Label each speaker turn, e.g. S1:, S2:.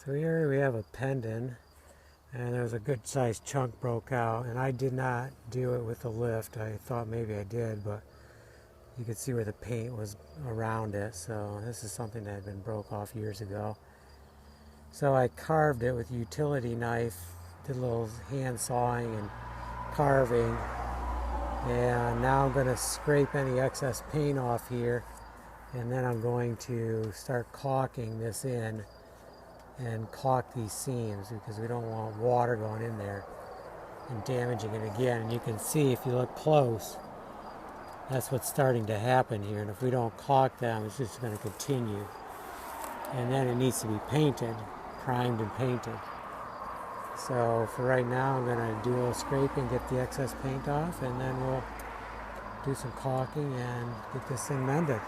S1: So here we have a pendant, and there was a good sized chunk broke out, and I did not do it with the lift. I thought maybe I did, but you could see where the paint was around it. So this is something that had been broke off years ago. So I carved it with a utility knife, did a little hand sawing and carving, and now I'm going to scrape any excess paint off here, and then I'm going to start caulking this in and caulk these seams, because we don't want water going in there and damaging it again. And you can see, if you look close, that's what's starting to happen here, and if we don't caulk them, it's just going to continue. And then it needs to be painted, primed and painted. So for right now, I'm going to do a little scraping, get the excess paint off, and then we'll do some caulking and get this thing mended.